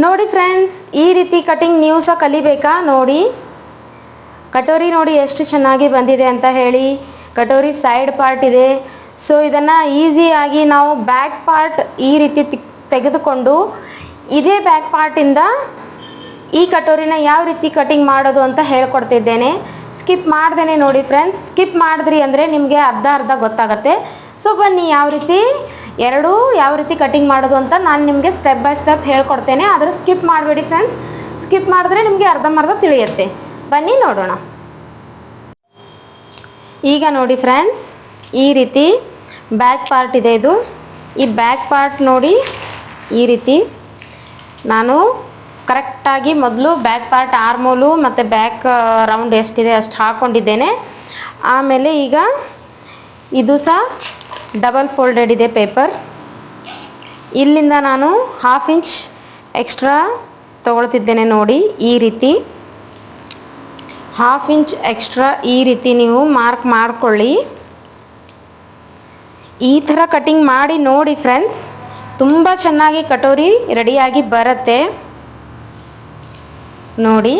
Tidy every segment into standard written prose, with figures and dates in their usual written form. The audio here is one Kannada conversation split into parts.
ನೋಡಿ ಫ್ರೆಂಡ್ಸ್, ಈ ರೀತಿ ಕಟಿಂಗ್ ನೀವು ಸಹ ಕಲಿಬೇಕಾ? ನೋಡಿ ಕಟೋರಿ ನೋಡಿ ಎಷ್ಟು ಚೆನ್ನಾಗಿ ಬಂದಿದೆ ಅಂತ ಹೇಳಿ. ಕಟೋರಿ ಸೈಡ್ ಪಾರ್ಟ್ ಇದೆ. ಸೊ ಇದನ್ನು ಈಸಿಯಾಗಿ ನಾವು ಬ್ಯಾಕ್ ಪಾರ್ಟ್ ಈ ರೀತಿ ತೆಗೆದುಕೊಂಡು ಇದೇ ಬ್ಯಾಕ್ ಪಾರ್ಟಿಂದ ಈ ಕಟೋರಿನ ಯಾವ ರೀತಿ ಕಟಿಂಗ್ ಮಾಡೋದು ಅಂತ ಹೇಳ್ಕೊಡ್ತಿದ್ದೇನೆ. ಸ್ಕಿಪ್ ಮಾಡ್ದೇನೆ ನೋಡಿ ಫ್ರೆಂಡ್ಸ್. ಸ್ಕಿಪ್ ಮಾಡಿದ್ರಿ ಅಂದರೆ ನಿಮಗೆ ಅರ್ಧ ಗೊತ್ತಾಗುತ್ತೆ. ಸೊ ಬನ್ನಿ ಯಾವ ರೀತಿ ಕಟಿಂಗ್ ಮಾಡೋದು ಅಂತ ನಾನು ನಿಮಗೆ ಸ್ಟೆಪ್ ಬೈ ಸ್ಟೆಪ್ ಹೇಳ್ಕೊಡ್ತೇನೆ. ಆದರೆ ಸ್ಕಿಪ್ ಮಾಡಬೇಡಿ ಫ್ರೆಂಡ್ಸ್. ಸ್ಕಿಪ್ ಮಾಡಿದ್ರೆ ನಿಮಗೆ ಅರ್ಧಂಬರ್ಧ ತಿಳಿಯುತ್ತೆ. ಬನ್ನಿ ನೋಡೋಣ. ಈಗ ನೋಡಿ ಫ್ರೆಂಡ್ಸ್, ಈ ರೀತಿ ಬ್ಯಾಕ್ ಪಾರ್ಟ್ ಇದೆ. ಇದು ಈ ಬ್ಯಾಕ್ ಪಾರ್ಟ್ ನೋಡಿ, ಈ ರೀತಿ ನಾನು ಕರೆಕ್ಟಾಗಿ ಮೊದಲು ಬ್ಯಾಕ್ ಪಾರ್ಟ್ ಆರ್ಮೋಲು ಮತ್ತು ಬ್ಯಾಕ್ ರೌಂಡ್ ಎಷ್ಟಿದೆ ಅಷ್ಟು ಹಾಕ್ಕೊಂಡಿದ್ದೇನೆ. ಆಮೇಲೆ ಈಗ ಇದು ಸಹ ಡಬಲ್ ಫೋಲ್ಡೆಡ್ ಇದೆ ಪೇಪರ್. ಇಲ್ಲಿಂದ ನಾನು 1/2 ಇಂಚ್ ಎಕ್ಸ್ಟ್ರಾ ತಗೊಳ್ತಿದ್ದೇನೆ. ನೋಡಿ ಈ ರೀತಿ 1/2 ಇಂಚ್ ಎಕ್ಸ್ಟ್ರಾ ಈ ರೀತಿ ನೀವು ಮಾರ್ಕ್ ಮಾಡ್ಕೊಳ್ಳಿ. ಈ ಥರ ಕಟಿಂಗ್ ಮಾಡಿ ನೋಡಿ ಫ್ರೆಂಡ್ಸ್, ತುಂಬ ಚೆನ್ನಾಗಿ ಕಟೋರಿ ರೆಡಿಯಾಗಿ ಬರುತ್ತೆ. ನೋಡಿ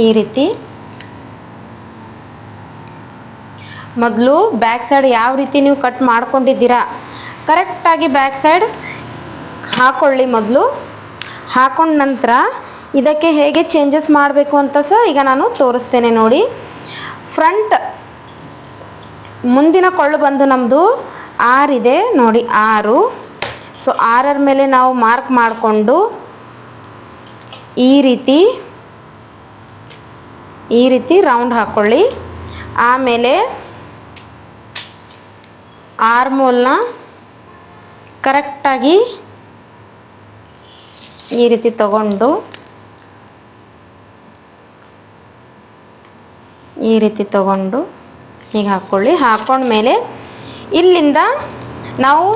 ಈ ರೀತಿ ಮೊದಲು ಬ್ಯಾಕ್ ಸೈಡ್ ಯಾವ ರೀತಿ ನೀವು ಕಟ್ ಮಾಡ್ಕೊಂಡಿದ್ದೀರಾ ಕರೆಕ್ಟಾಗಿ ಬ್ಯಾಕ್ ಸೈಡ್ ಹಾಕೊಳ್ಳಿ. ಮೊದಲು ಹಾಕೊಂಡ ನಂತರ ಇದಕ್ಕೆ ಹೇಗೆ ಚೇಂಜಸ್ ಮಾಡಬೇಕು ಅಂತ ಸಹ ಈಗ ನಾನು ತೋರಿಸ್ತೇನೆ. ನೋಡಿ, ಫ್ರಂಟ್ ಮುಂದಿನ ಕೊಳ್ಳು ಬಂದು ನಮ್ಮದು 6 ಇದೆ. ನೋಡಿ 6. ಸೊ 6ರ ಮೇಲೆ ನಾವು ಮಾರ್ಕ್ ಮಾಡಿಕೊಂಡು ಈ ರೀತಿ ರೌಂಡ್ ಹಾಕ್ಕೊಳ್ಳಿ. ಆಮೇಲೆ ಆರ್ಮೋಲ್ನ ಕರೆಕ್ಟಾಗಿ ಈ ರೀತಿ ತಗೊಂಡು ಹೀಗೆ ಹಾಕ್ಕೊಳ್ಳಿ. ಹಾಕ್ಕೊಂಡ್ಮೇಲೆ ಇಲ್ಲಿಂದ ನಾವು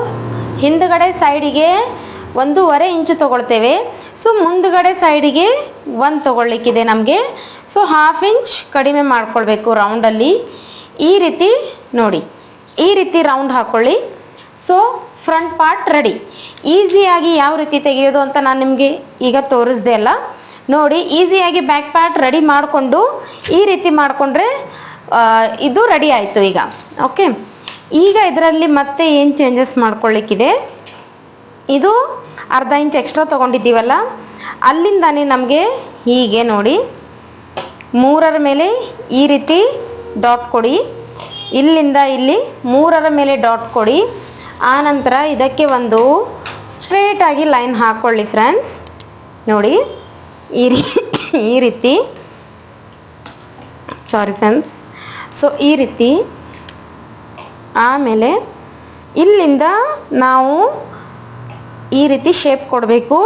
ಹಿಂದುಗಡೆ ಸೈಡಿಗೆ 1.5 ಇಂಚು ತಗೊಳ್ತೇವೆ. ಸೊ ಮುಂದುಗಡೆ ಸೈಡಿಗೆ 1 ತಗೊಳ್ಳಿಕ್ಕಿದೆ ನಮಗೆ. ಸೊ 1/2 ಇಂಚ್ ಕಡಿಮೆ ಮಾಡ್ಕೊಳ್ಬೇಕು ರೌಂಡಲ್ಲಿ. ಈ ರೀತಿ ನೋಡಿ, ಈ ರೀತಿ ರೌಂಡ್ ಹಾಕ್ಕೊಳ್ಳಿ. So front part ready. ಈಸಿಯಾಗಿ ಯಾವ ರೀತಿ ತೆಗೆಯೋದು ಅಂತ ನಾನು ನಿಮಗೆ ಈಗ ತೋರಿಸ್ದೆ ಅಲ್ಲ. ನೋಡಿ, ಈಸಿಯಾಗಿ ಬ್ಯಾಕ್ ಪಾರ್ಟ್ ರೆಡಿ ಮಾಡಿಕೊಂಡು ಈ ರೀತಿ ಮಾಡಿಕೊಂಡ್ರೆ ಇದು ರೆಡಿ ಆಯಿತು ಈಗ. ಓಕೆ, ಈಗ ಇದರಲ್ಲಿ ಮತ್ತೆ ಏನು ಚೇಂಜಸ್ ಮಾಡ್ಕೊಳ್ಳಿಕ್ಕಿದೆ, ಇದು 1/2 ಇಂಚ್ ಎಕ್ಸ್ಟ್ರಾ ತೊಗೊಂಡಿದ್ದೀವಲ್ಲ, ಅಲ್ಲಿಂದಾನೇ ನಮಗೆ ಹೀಗೆ ನೋಡಿ 3ರ ಮೇಲೆ ಈ ರೀತಿ ಡಾಟ್ ಕೊಡಿ. ಇಲ್ಲಿಂದ ಇಲ್ಲಿ 3ರ ಮೇಲೆ ಡಾಟ್ ಕೊಡಿ. ಆನಂತರ ಇದಕ್ಕೆ ಒಂದು ಸ್ಟ್ರೇಟಾಗಿ ಲೈನ್ ಹಾಕ್ಕೊಳ್ಳಿ ಫ್ರೆಂಡ್ಸ್. ನೋಡಿ ಈ ರೀತಿ ಸಾರಿ ಫ್ರೆಂಡ್ಸ್. ಸೊ ಈ ರೀತಿ ಆಮೇಲೆ ಇಲ್ಲಿಂದ ನಾವು ಈ ರೀತಿ ಶೇಪ್ ಕೊಡಬೇಕು.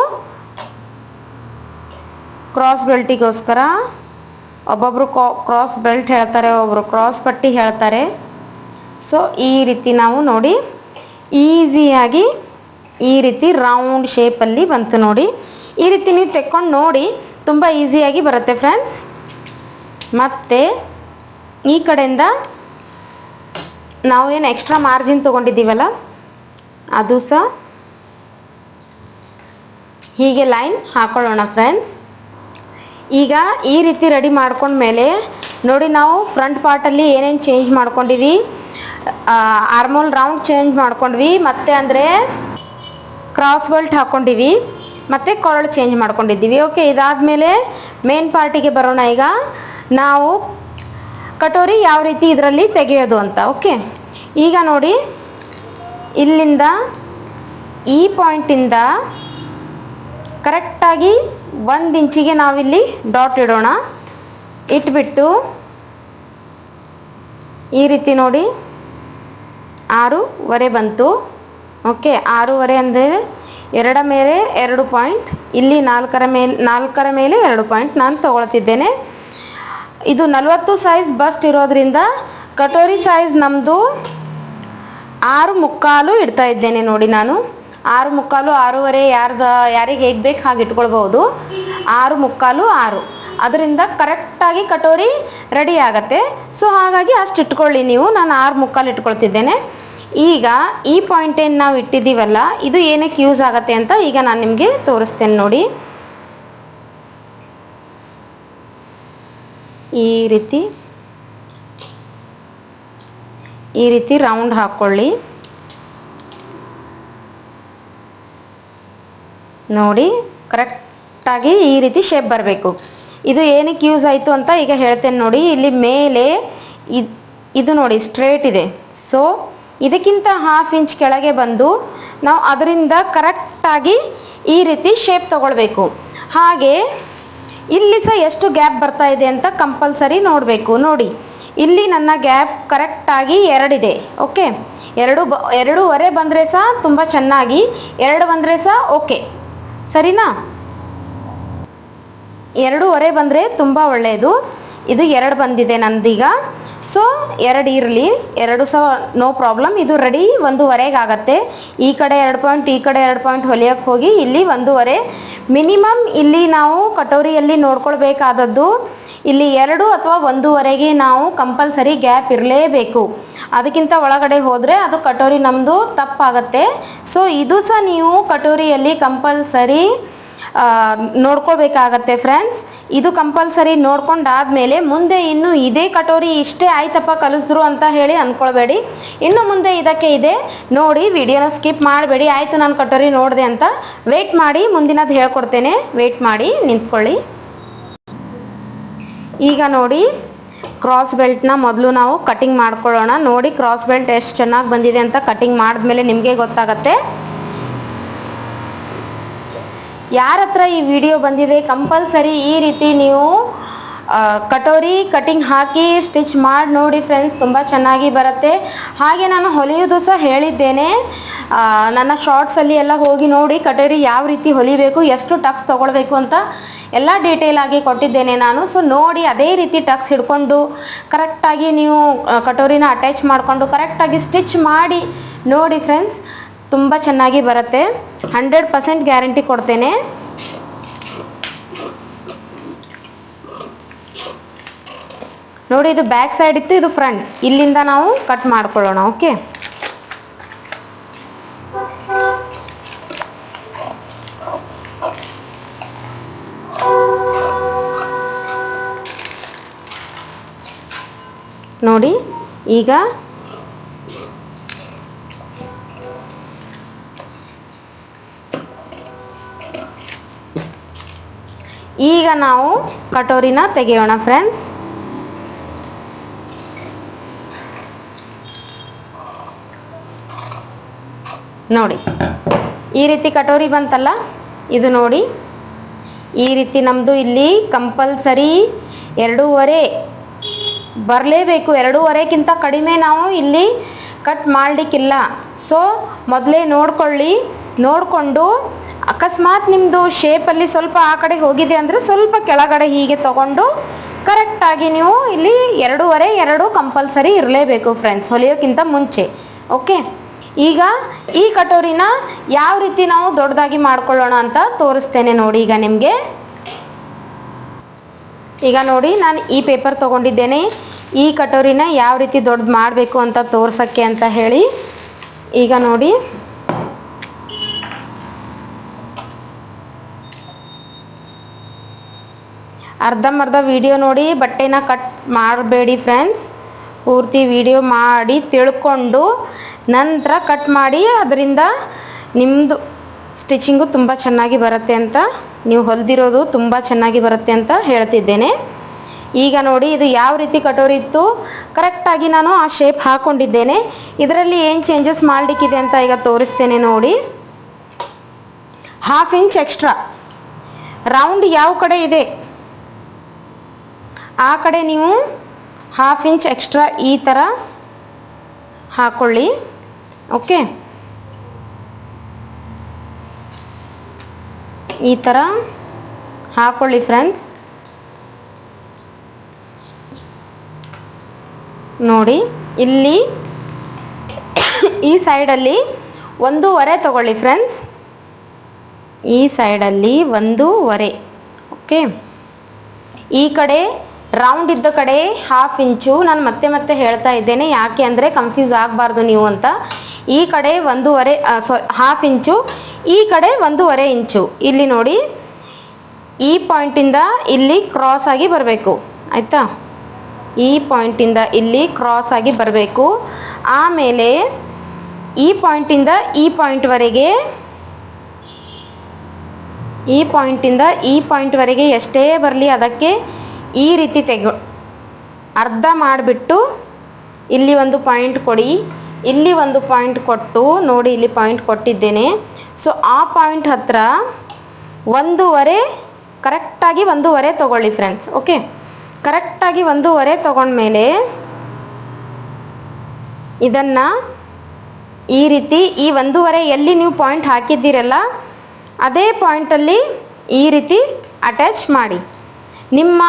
ಕ್ರಾಸ್ ಬೆಲ್ಟಿಗೋಸ್ಕರ ಒಬ್ಬೊಬ್ಬರು ಕ್ರಾಸ್ ಬೆಲ್ಟ್ ಹೇಳ್ತಾರೆ, ಒಬ್ಬರು ಕ್ರಾಸ್ ಪಟ್ಟಿ ಹೇಳ್ತಾರೆ. ಸೊ ಈ ರೀತಿ ನಾವು ನೋಡಿ ಈಸಿಯಾಗಿ ಈ ರೀತಿ ರೌಂಡ್ ಶೇಪಲ್ಲಿ ಬಂತು. ನೋಡಿ, ಈ ರೀತಿ ನೀವು ತೆಕ್ಕೊಂಡು ನೋಡಿ, ತುಂಬ ಈಸಿಯಾಗಿ ಬರುತ್ತೆ ಫ್ರೆಂಡ್ಸ್. ಮತ್ತು ಈ ಕಡೆಯಿಂದ ನಾವು ಏನು ಎಕ್ಸ್ಟ್ರಾ ಮಾರ್ಜಿನ್ ತೊಗೊಂಡಿದ್ದೀವಲ್ಲ ಅದು ಸಹ ಹೀಗೆ ಲೈನ್ ಹಾಕೊಳ್ಳೋಣ ಫ್ರೆಂಡ್ಸ್. ಈಗ ಈ ರೀತಿ ರೆಡಿ ಮಾಡ್ಕೊಂಡ್ಮೇಲೆ ನೋಡಿ, ನಾವು ಫ್ರಂಟ್ ಪಾರ್ಟಲ್ಲಿ ಏನೇನು ಚೇಂಜ್ ಮಾಡ್ಕೊಂಡಿವಿ, ಆರ್ಮೋಲ್ ರೌಂಡ್ ಚೇಂಜ್ ಮಾಡ್ಕೊಂಡ್ವಿ, ಮತ್ತು ಅಂದರೆ ಕ್ರಾಸ್ ಬೆಲ್ಟ್ ಹಾಕ್ಕೊಂಡಿವಿ, ಮತ್ತು ಕೊರಳು ಚೇಂಜ್ ಮಾಡ್ಕೊಂಡಿದ್ದೀವಿ. ಓಕೆ, ಇದಾದಮೇಲೆ ಮೇನ್ ಪಾರ್ಟಿಗೆ ಬರೋಣ. ಈಗ ನಾವು ಕಟೋರಿ ಯಾವ ರೀತಿ ಇದರಲ್ಲಿ ತೆಗೆಯೋದು ಅಂತ. ಓಕೆ, ಈಗ ನೋಡಿ, ಇಲ್ಲಿಂದ ಈ ಪಾಯಿಂಟಿಂದ ಕರೆಕ್ಟಾಗಿ 1 ಇಂಚಿಗೆ ನಾವಿಲ್ಲಿ ಡಾಟ್ ಇಡೋಣ. ಇಟ್ಬಿಟ್ಟು ಈ ರೀತಿ ನೋಡಿ 6.5 ಬಂತು. ಓಕೆ, 6.5 ಅಂದರೆ 2ರ ಮೇಲೆ 2 ಪಾಯಿಂಟ್, ಇಲ್ಲಿ 4ರ ಮೇಲೆ 2 ಪಾಯಿಂಟ್ ನಾನು ತಗೊಳ್ತಿದ್ದೇನೆ. ಇದು 40 ಸೈಜ್ ಬಸ್ಟ್ ಇರೋದ್ರಿಂದ ಕಟೋರಿ ಸೈಜ್ ನಮ್ಮದು 6.75 ಇಡ್ತಾ ಇದ್ದೇನೆ. ನೋಡಿ, ನಾನು 6.75 6.5 ಯಾರಿಗೆ ಹೇಗೆ ಬೇಕು ಹಾಗೆ ಇಟ್ಕೊಳ್ಬೋದು. 6.75 6 ಅದರಿಂದ ಕರೆಕ್ಟಾಗಿ ಕಟೋರಿ ರೆಡಿ ಆಗತ್ತೆ. ಸೊ ಹಾಗಾಗಿ ಅಷ್ಟು ಇಟ್ಕೊಳ್ಳಿ ನೀವು. ನಾನು 6 ಮುಕ್ಕಾಲು ಇಟ್ಕೊಳ್ತಿದ್ದೇನೆ. ಈಗ ಈ ಪಾಯಿಂಟ್ ಏನು ನಾವು ಇಟ್ಟಿದ್ದೀವಲ್ಲ, ಇದು ಏನಕ್ಕೆ ಯೂಸ್ ಆಗತ್ತೆ ಅಂತ ಈಗ ನಾನು ನಿಮಗೆ ತೋರಿಸ್ತೇನೆ ನೋಡಿ. ಈ ರೀತಿ ರೌಂಡ್ ಹಾಕ್ಕೊಳ್ಳಿ ನೋಡಿ. ಕರೆಕ್ಟಾಗಿ ಈ ರೀತಿ ಶೇಪ್ ಬರಬೇಕು. ಇದು ಏನಕ್ಕೆ ಯೂಸ್ ಆಯಿತು ಅಂತ ಈಗ ಹೇಳ್ತೇನೆ ನೋಡಿ. ಇಲ್ಲಿ ಮೇಲೆ ಇದು ನೋಡಿ ಸ್ಟ್ರೇಟ್ ಇದೆ. ಸೊ ಇದಕ್ಕಿಂತ 1/2 ಇಂಚ್ ಕೆಳಗೆ ಬಂದು ನಾವು ಅದರಿಂದ ಕರೆಕ್ಟಾಗಿ ಈ ರೀತಿ ಶೇಪ್ ತಗೊಳ್ಬೇಕು. ಹಾಗೆ ಇಲ್ಲಿ ಸಹ ಎಷ್ಟು ಗ್ಯಾಪ್ ಬರ್ತಾ ಇದೆ ಅಂತ ಕಂಪಲ್ಸರಿ ನೋಡಬೇಕು. ನೋಡಿ ಇಲ್ಲಿ ನನ್ನ ಗ್ಯಾಪ್ ಕರೆಕ್ಟಾಗಿ 2 ಇದೆ. ಓಕೆ, 2.5 ಬಂದರೆ ಸಹ ತುಂಬ ಚೆನ್ನಾಗಿ, 2 ಬಂದರೆ ಸಹ ಓಕೆ, ಸರಿನಾ? 2.5 ಬಂದರೆ ತುಂಬ ಒಳ್ಳೆಯದು. ಇದು 2 ಬಂದಿದೆ ನಂದೀಗ. ಸೊ 2 ಇರಲಿ, 2 ಸಹ ನೋ ಪ್ರಾಬ್ಲಮ್. ಇದು ರೆಡಿ 1.5 ಆಗತ್ತೆ. ಈ ಕಡೆ 2 ಪಾಯಿಂಟ್, ಈ ಕಡೆ 2 ಪಾಯಿಂಟ್ ಹೊಲಿಯೋಕ್ಕೆ ಹೋಗಿ ಇಲ್ಲಿ 1.5 ಮಿನಿಮಮ್. ಇಲ್ಲಿ ನಾವು ಕಟೋರಿಯಲ್ಲಿ ನೋಡ್ಕೊಳ್ಬೇಕಾದದ್ದು ಇಲ್ಲಿ 2 ಅಥವಾ 1.5ಗೆ ನಾವು ಕಂಪಲ್ಸರಿ ಗ್ಯಾಪ್ ಇರಲೇಬೇಕು. ಅದಕ್ಕಿಂತ ಒಳಗಡೆ ಹೋದರೆ ಅದು ಕಟೋರಿ ನಮ್ಮದು ತಪ್ಪಾಗತ್ತೆ. ಸೊ ಇದು ಸಹ ನೀವು ಕಟೋರಿಯಲ್ಲಿ ಕಂಪಲ್ಸರಿ ನೋಡ್ಕೊಳ್ಬೇಕಾಗತ್ತೆ ಫ್ರೆಂಡ್ಸ್. ಇದು ಕಂಪಲ್ಸರಿ ನೋಡ್ಕೊಂಡಾದ್ಮೇಲೆ ಮುಂದೆ ಇನ್ನು ಇದೇ ಕಟೋರಿ ಇಷ್ಟೇ ಆಯ್ತಪ್ಪ ಕಲಿಸಿದ್ರು ಅಂತ ಹೇಳಿ ಅಂದ್ಕೊಳ್ಬೇಡಿ. ಇನ್ನು ಮುಂದೆ ಇದಕ್ಕೆ ಇದೆ ನೋಡಿ. ವಿಡಿಯೋನ ಸ್ಕಿಪ್ ಮಾಡಬೇಡಿ. ಆಯಿತು ನಾನು ಕಟೋರಿ ನೋಡಿದೆ ಅಂತ ವೆಯ್ಟ್ ಮಾಡಿ, ಮುಂದಿನದು ಹೇಳ್ಕೊಡ್ತೇನೆ. ವೆಯ್ಟ್ ಮಾಡಿ, ನಿಂತ್ಕೊಳ್ಳಿ. ಈಗ ನೋಡಿ ಕ್ರಾಸ್ ಬೆಲ್ಟ್ನ ಮೊದಲು ನಾವು ಕಟಿಂಗ್ ಮಾಡ್ಕೊಳ್ಳೋಣ. ನೋಡಿ ಕ್ರಾಸ್ ಬೆಲ್ಟ್ ಎಷ್ಟು ಚೆನ್ನಾಗಿ ಬಂದಿದೆ ಅಂತ ಕಟಿಂಗ್ ಮಾಡಿದ್ಮೇಲೆ ನಿಮಗೆ ಗೊತ್ತಾಗತ್ತೆ. ಯಾರ ಹತ್ರ ಈ ವಿಡಿಯೋ ಬಂದಿದೆ ಕಂಪಲ್ಸರಿ ಈ ರೀತಿ ನೀವು ಕಟೋರಿ ಕಟಿಂಗ್ ಹಾಕಿ ಸ್ಟಿಚ್ ಮಾಡಿ ನೋಡಿ ಫ್ರೆಂಡ್ಸ್, ತುಂಬ ಚೆನ್ನಾಗಿ ಬರುತ್ತೆ. ಹಾಗೆ ನಾನು ಹೊಲಿಯೋದು ಸಹ ಹೇಳಿದ್ದೇನೆ. ನನ್ನ ಶಾರ್ಟ್ಸಲ್ಲಿ ಎಲ್ಲ ಹೋಗಿ ನೋಡಿ ಕಟೋರಿ ಯಾವ ರೀತಿ ಹೊಲಿಬೇಕು, ಎಷ್ಟು ಟಕ್ಸ್ ತೊಗೊಳ್ಬೇಕು ಅಂತ ಎಲ್ಲ ಡೀಟೇಲ್ ಆಗಿ ಕೊಟ್ಟಿದ್ದೇನೆ ನಾನು. ಸೊ ನೋಡಿ ಅದೇ ರೀತಿ ಟಕ್ಸ್ ಹಿಡ್ಕೊಂಡು ಕರೆಕ್ಟಾಗಿ ನೀವು ಕಟೋರಿನ ಅಟ್ಯಾಚ್ ಮಾಡಿಕೊಂಡು ಕರೆಕ್ಟಾಗಿ ಸ್ಟಿಚ್ ಮಾಡಿ ನೋಡಿ ಫ್ರೆಂಡ್ಸ್, ತುಂಬ ಚೆನ್ನಾಗಿ ಬರುತ್ತೆ. 100% ಗ್ಯಾರಂಟಿ ಕೊಡ್ತೇನೆ. ನೋಡಿ ಇದು ಬ್ಯಾಕ್ ಸೈಡ್ ಇತ್ತು, ಇದು ಫ್ರಂಟ್. ಇಲ್ಲಿಂದ ನಾವು ಕಟ್ ಮಾಡ್ಕೊಳ್ಳೋಣ. ಓಕೆ, ನೋಡಿ ಈಗ ನಾವು ಕಟೋರಿನ ತೆಗೆಯೋಣ ಫ್ರೆಂಡ್ಸ್. ನೋಡಿ ಈ ರೀತಿ ಕಟೋರಿ ಬಂತಲ್ಲ, ಇದು ನೋಡಿ ಈ ರೀತಿ ನಮ್ಮದು ಇಲ್ಲಿ ಕಂಪಲ್ಸರಿ 2.5 ಬರಲೇಬೇಕು. 2.5ಕ್ಕಿಂತ ಕಡಿಮೆ ನಾವು ಇಲ್ಲಿ ಕಟ್ ಮಾಡಲಿಕ್ಕಿಲ್ಲ. ಸೊ ಮೊದಲೇ ನೋಡ್ಕೊಳ್ಳಿ. ನೋಡಿಕೊಂಡು ಅಕಸ್ಮಾತ್ ನಿಮ್ಮದು ಶೇಪಲ್ಲಿ ಸ್ವಲ್ಪ ಆ ಕಡೆ ಹೋಗಿದೆ ಅಂದರೆ ಸ್ವಲ್ಪ ಕೆಳಗಡೆ ಹೀಗೆ ತಗೊಂಡು ಕರೆಕ್ಟಾಗಿ ನೀವು ಇಲ್ಲಿ 2.5 ಕಂಪಲ್ಸರಿ ಇರಲೇಬೇಕು ಫ್ರೆಂಡ್ಸ್, ಹೊಲಿಯೋಕ್ಕಿಂತ ಮುಂಚೆ. ಓಕೆ, ಈಗ ಈ ಕಟೋರಿನ ಯಾವ ರೀತಿ ನಾವು ದೊಡ್ಡದಾಗಿ ಮಾಡ್ಕೊಳ್ಳೋಣ ಅಂತ ತೋರಿಸ್ತೇನೆ ನೋಡಿ ಈಗ ನಿಮಗೆ. ಈಗ ನೋಡಿ ನಾನು ಈ ಪೇಪರ್ ತೊಗೊಂಡಿದ್ದೇನೆ. ಈ ಕಟೋರಿನ ಯಾವ ರೀತಿ ದೊಡ್ಡದು ಮಾಡಬೇಕು ಅಂತ ತೋರ್ಸೋಕ್ಕೆ ಅಂತ ಹೇಳಿ. ಈಗ ನೋಡಿ ಅರ್ಧಂಬರ್ಧ ವಿಡಿಯೋ ನೋಡಿ, ಬಟ್ಟೆನ ಕಟ್ ಮಾಡಬೇಡಿ ಫ್ರೆಂಡ್ಸ್. ಪೂರ್ತಿ ವಿಡಿಯೋ ಮಾಡಿ ತಿಳ್ಕೊಂಡು ನಂತರ ಕಟ್ ಮಾಡಿ. ಅದರಿಂದ ನಿಮ್ಮದು ಸ್ಟಿಚಿಂಗು ತುಂಬ ಚೆನ್ನಾಗಿ ಬರುತ್ತೆ ಅಂತ, ನೀವು ಹೊಲಿದಿರೋದು ತುಂಬ ಚೆನ್ನಾಗಿ ಬರುತ್ತೆ ಅಂತ ಹೇಳ್ತಿದ್ದೇನೆ. ಈಗ ನೋಡಿ ಇದು ಯಾವ ರೀತಿ ಕಟೋರಿ ಇತ್ತು ಕರೆಕ್ಟಾಗಿ ನಾನು ಆ ಶೇಪ್ ಹಾಕ್ಕೊಂಡಿದ್ದೇನೆ. ಇದರಲ್ಲಿ ಏನು ಚೇಂಜಸ್ ಮಾಡಲಿಕ್ಕಿದೆ ಅಂತ ಈಗ ತೋರಿಸ್ತೇನೆ ನೋಡಿ. 1/2 ಇಂಚ್ ಎಕ್ಸ್ಟ್ರಾ ರೌಂಡ್ ಯಾವ ಕಡೆ ಇದೆ ಆ ಕಡೆ ನೀವು 1/2 ಇಂಚ್ ಎಕ್ಸ್ಟ್ರಾ ಈ ಥರ ಹಾಕ್ಕೊಳ್ಳಿ. ಓಕೆ, ಈ ಥರ ಹಾಕ್ಕೊಳ್ಳಿ ಫ್ರೆಂಡ್ಸ್. ನೋಡಿ ಇಲ್ಲಿ ಈ ಸೈಡಲ್ಲಿ 1.5 ತಗೊಳ್ಳಿ ಫ್ರೆಂಡ್ಸ್. ಈ ಸೈಡಲ್ಲಿ 1.5. ಓಕೆ, ಈ ಕಡೆ ರೌಂಡ್ ಇದ್ದ ಕಡೆ 1/2 ಇಂಚು, ನಾನು ಮತ್ತೆ ಮತ್ತೆ ಹೇಳ್ತಾ ಇದ್ದೇನೆ ಯಾಕೆ ಅಂದರೆ ಕನ್ಫ್ಯೂಸ್ ಆಗಬಾರ್ದು ನೀವು ಅಂತ. ಈ ಕಡೆ 1.5 ಇಂಚು, ಈ ಕಡೆ 1.5 ಇಂಚು. ಇಲ್ಲಿ ನೋಡಿ, ಈ ಪಾಯಿಂಟಿಂದ ಇಲ್ಲಿ ಕ್ರಾಸ್ ಆಗಿ ಬರಬೇಕು, ಆಯಿತಾ? ಈ ಪಾಯಿಂಟಿಂದ ಇಲ್ಲಿ ಕ್ರಾಸ್ ಆಗಿ ಬರಬೇಕು. ಆಮೇಲೆ ಈ ಪಾಯಿಂಟಿಂದ ಈ ಪಾಯಿಂಟ್ವರೆಗೆ, ಈ ಪಾಯಿಂಟಿಂದ ಈ ಪಾಯಿಂಟ್ವರೆಗೆ ಎಷ್ಟೇ ಬರಲಿ ಅದಕ್ಕೆ ಈ ರೀತಿ ಅರ್ಧ ಮಾಡಿಬಿಟ್ಟು ಇಲ್ಲಿ ಒಂದು ಪಾಯಿಂಟ್ ಕೊಡಿ, ಇಲ್ಲಿ ಒಂದು ಪಾಯಿಂಟ್ ಕೊಟ್ಟು ನೋಡಿ, ಇಲ್ಲಿ ಪಾಯಿಂಟ್ ಕೊಟ್ಟಿದ್ದೇನೆ. ಸೊ ಆ ಪಾಯಿಂಟ್ ಹತ್ರ 1.5, ಕರೆಕ್ಟಾಗಿ 1.5 ತಗೊಳ್ಳಿ ಫ್ರೆಂಡ್ಸ್. ಓಕೆ, ಕರೆಕ್ಟಾಗಿ 1.5 ತಗೊಂಡ್ಮೇಲೆ ಇದನ್ನು ಈ ರೀತಿ ಈ 1.5 ಎಲ್ಲಿ ನೀವು ಪಾಯಿಂಟ್ ಹಾಕಿದ್ದೀರಲ್ಲ ಅದೇ ಪಾಯಿಂಟಲ್ಲಿ ಈ ರೀತಿ ಅಟ್ಯಾಚ್ ಮಾಡಿ. ನಿಮ್ಮ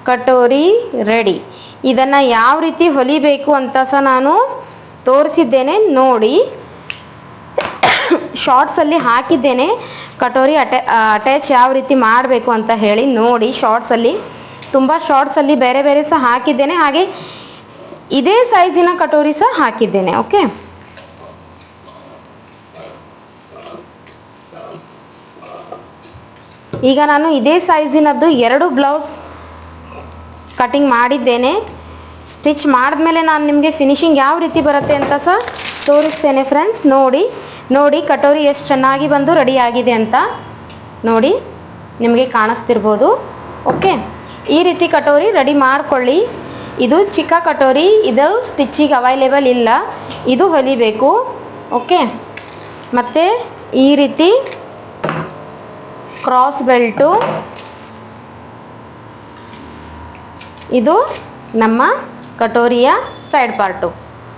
ಕಟೋರಿ ರೆಡಿ. ಇದನ್ನು ಯಾವ ರೀತಿ ಹೊಲಿಬೇಕು ಅಂತ ಸಹ ನಾನು ತೋರಿಸಿದ್ದೇನೆ ನೋಡಿ. ಶಾರ್ಟ್ಸಲ್ಲಿ ಹಾಕಿದ್ದೇನೆ ಕಟೋರಿ ಅಟ್ಯಾಚ್ ಯಾವ ರೀತಿ ಮಾಡಬೇಕು ಅಂತ ಹೇಳಿ ನೋಡಿ. ಶಾರ್ಟ್ಸಲ್ಲಿ ತುಂಬ ಶಾರ್ಟ್ಸಲ್ಲಿ ಬೇರೆ ಬೇರೆ ಸಹ ಹಾಕಿದ್ದೇನೆ, ಹಾಗೆ ಇದೇ ಸೈಜಿನ ಕಟೋರಿ ಸಹ ಹಾಕಿದ್ದೇನೆ. ಓಕೆ, ಈಗ ನಾನು ಇದೇ ಸೈಜಿನದ್ದು 2 ಬ್ಲೌಸ್ ಕಟಿಂಗ್ ಮಾಡಿದ್ದೇನೆ. ಸ್ಟಿಚ್ ಮಾಡಿದ್ಮೇಲೆ ನಾನು ನಿಮಗೆ ಫಿನಿಶಿಂಗ್ ಯಾವ ರೀತಿ ಬರುತ್ತೆ ಅಂತ ಸಹ ತೋರಿಸ್ತೇನೆ ಫ್ರೆಂಡ್ಸ್. ನೋಡಿ ಕಟೋರಿ ಎಷ್ಟು ಚೆನ್ನಾಗಿ ಬಂದು ರೆಡಿ ಆಗಿದೆ ಅಂತ ನೋಡಿ, ನಿಮಗೆ ಕಾಣಿಸ್ತಿರ್ಬೋದು. ಓಕೆ, ಈ ರೀತಿ ಕಟೋರಿ ರೆಡಿ ಮಾಡಿಕೊಳ್ಳಿ. ಇದು ಚಿಕ್ಕ ಕಟೋರಿ, ಇದು ಸ್ಟಿಚಿಗೆ ಅವೈಲೇಬಲ್ ಇಲ್ಲ, ಇದು ಹೊಲಿಬೇಕು. ಓಕೆ, ಮತ್ತು ಈ ರೀತಿ ಕ್ರಾಸ್ ಬೆಲ್ಟು, ಇದು ನಮ್ಮ ಕಟೋರಿಯ ಸೈಡ್ ಪಾರ್ಟು.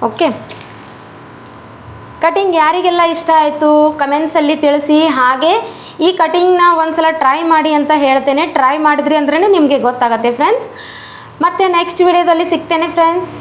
ಓಕೆ, ಕಟಿಂಗ್ ಯಾರಿಗೆಲ್ಲ ಇಷ್ಟ ಆಯಿತು ಕಮೆಂಟ್ಸಲ್ಲಿ ತಿಳಿಸಿ. ಹಾಗೆ ಈ ಕಟಿಂಗ್ನ ಒಂದ್ಸಲ ಟ್ರೈ ಮಾಡಿ ಅಂತ ಹೇಳ್ತೇನೆ. ಟ್ರೈ ಮಾಡಿದ್ರಿ ಅಂದ್ರೇ ನಿಮಗೆ ಗೊತ್ತಾಗತ್ತೆ ಫ್ರೆಂಡ್ಸ್. ಮತ್ತೆ ನೆಕ್ಸ್ಟ್ ವಿಡಿಯೋದಲ್ಲಿ ಸಿಗ್ತೇನೆ ಫ್ರೆಂಡ್ಸ್.